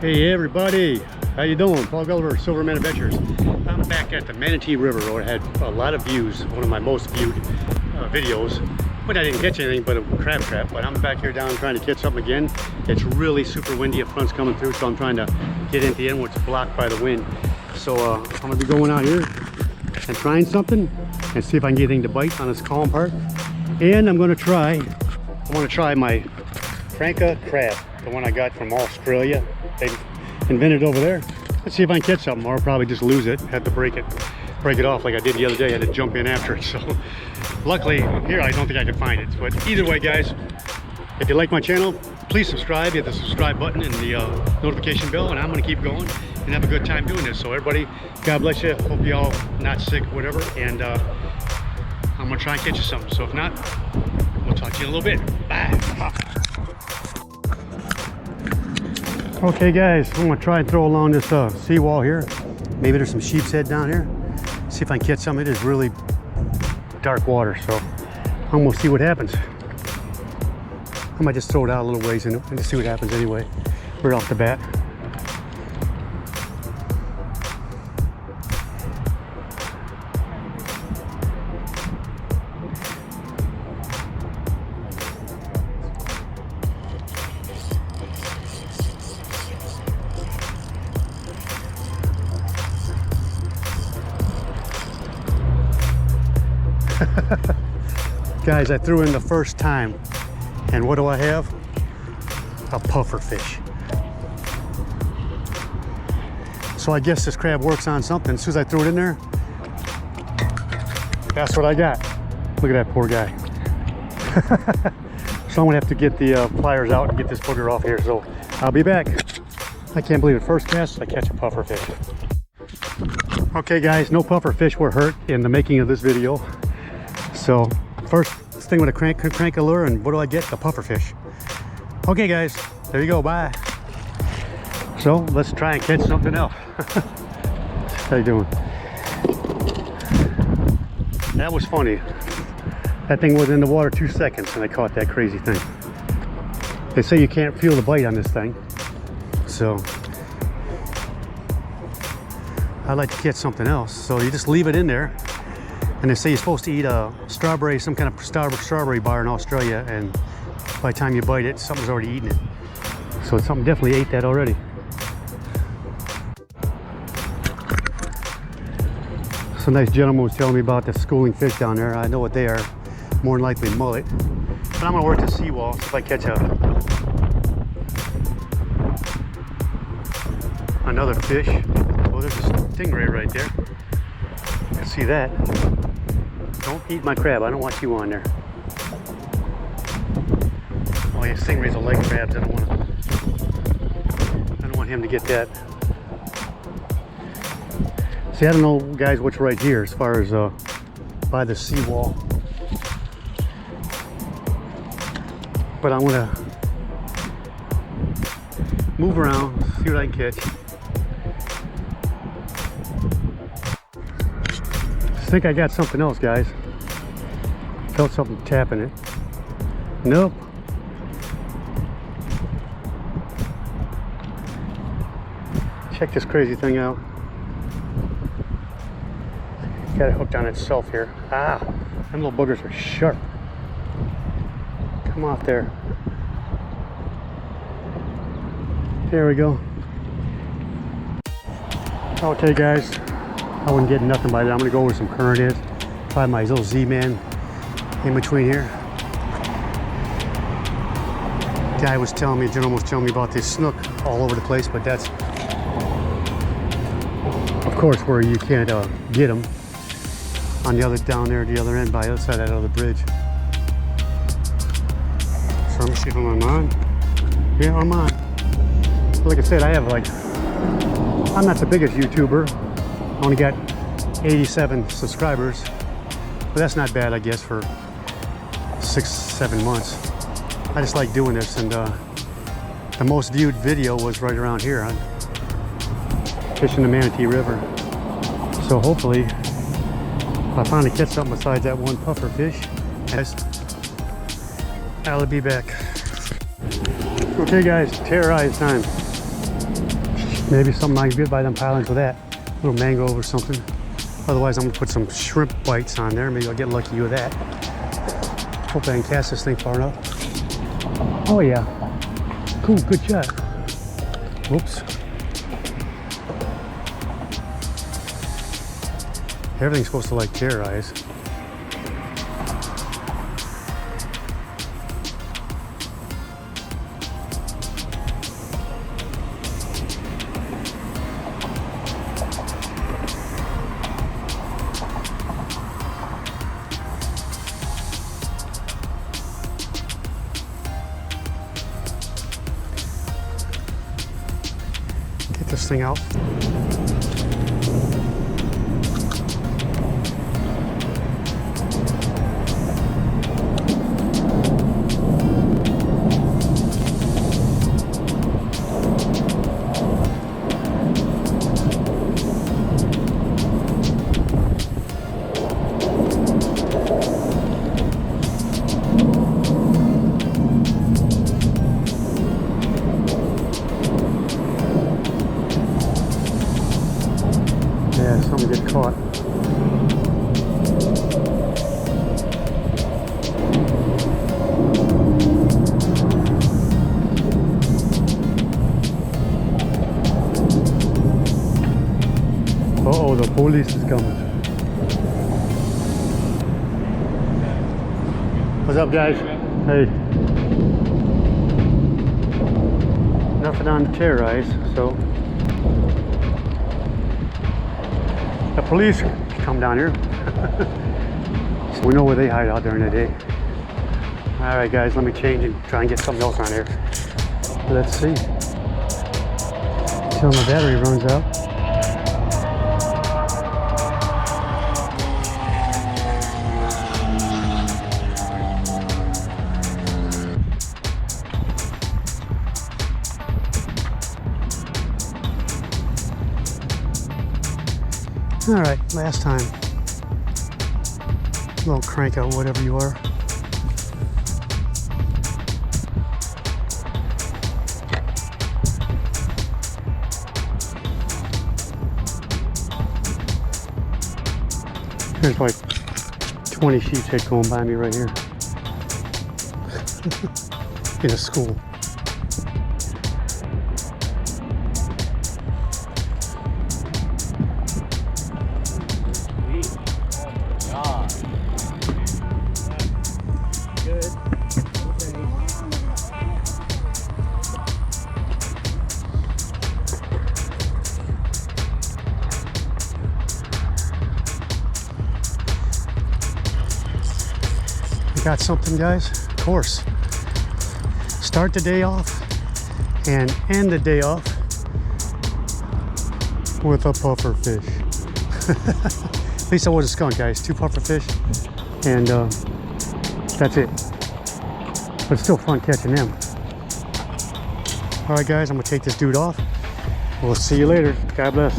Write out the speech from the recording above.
Hey everybody, how you doing? Paul Gulliver, Silverman Adventures. I'm back at the Manatee River where it had a lot of views, one of my most viewed videos. But I didn't catch anything but a crab trap. But I'm back here down trying to catch something again. It's really super windy, a front's coming through, so I'm trying to get into the end where it's blocked by the wind. So I'm gonna be going out here and trying something and see if I can get anything to bite on this calm part. And I want to try my Franca crab, the one I got from Australia. They invented it over there. Let's see if I can catch something, or I'll probably just lose it, have to break it off like I did the other day. I had to jump in after it. So luckily here I don't think I can find it. But either way, guys, if you like my channel, please subscribe, hit the subscribe button and the notification bell, and I'm going to keep going and have a good time doing this. So everybody, God bless you, hope you all not sick, whatever, and I'm going to try and catch you something. So if not, we'll talk to you in a little bit. Bye. Okay guys, I'm going to try and throw along this seawall here. Maybe there's some sheep's head down here. See if I can catch some. It is really dark water, so I'm going to see what happens. I might just throw it out a little ways and just see what happens anyway, right off the bat. Guys, I threw in the first time, and what do I have? A puffer fish. So I guess this crab works on something. As soon as I threw it in there, that's what I got. Look at that poor guy. So I'm gonna have to get the pliers out and get this booger off here. So I'll be back. I can't believe it. First cast, I catch a puffer fish. Okay guys, no puffer fish were hurt in the making of this video. So first thing with a crank lure, and what do I get? The puffer fish. Okay guys, there you go, bye. So let's try and catch something else. How you doing? That was funny. That thing was in the water 2 seconds and I caught that crazy thing. They say you can't feel the bite on this thing, so I'd like to catch something else. So you just leave it in there. And they say you're supposed to eat a strawberry, some kind of strawberry bar in Australia, and by the time you bite it, something's already eaten it. So something definitely ate that already. Some nice gentleman was telling me about the schooling fish down there. I know what they are, more than likely mullet. But I'm gonna work the seawall, see if I catch another fish. Oh, there's a stingray right there. You can see that. Don't eat my crab. I don't want you on there. Oh yeah, stingrays are leg crabs. I don't want him to get that. See, I don't know, guys, what's right here as far as by the seawall. But I'm gonna move around, see what I can catch. I think I got something else, guys. Felt something tapping it. Nope. Check this crazy thing out. Got it hooked on itself here. Ah, them little boogers are sharp. Come off there. There we go. Okay, guys. I wasn't getting nothing by that. I'm gonna go where some current is. Find my little Z-Man in between here. Gentleman was telling me about this snook all over the place, but that's, of course, where you can't get them. On the other, down there at the other end, by the other side of that other bridge. So let me see if I'm on. Yeah, I'm on. Like I said, I have I'm not the biggest YouTuber. I only got 87 subscribers, but that's not bad, I guess, for 6-7 months. I just like doing this, and the most viewed video was right around here on fishing the Manatee River. So hopefully, if I finally catch something besides that one puffer fish, I'll be back. Okay guys, terrorize time. Maybe something I can get by them pilings with that. A little mango or something. Otherwise, I'm gonna put some shrimp bites on there. Maybe I'll get lucky with that. Hope I can cast this thing far enough. Oh yeah. Cool, good shot. Whoops. Everything's supposed to like terrorize. Get this thing out. Yeah, something get caught. Uh-oh, the police is coming. What's up, guys? Hey. Nothing on terrorize, so the police come down here. So we know where they hide out during the day. All right, guys, let me change and try and get something else on here. Let's see. Until my battery runs out. All right, last time. Little crank out, whatever you are. There's like 20 sheep's head going by me right here. In a school. Got something, guys? Of course. Start the day off and end the day off with a puffer fish. At least I was a skunk, guys. 2 puffer fish, and that's it. But it's still fun catching them. All right, guys, I'm gonna take this dude off. We'll see you later. God bless.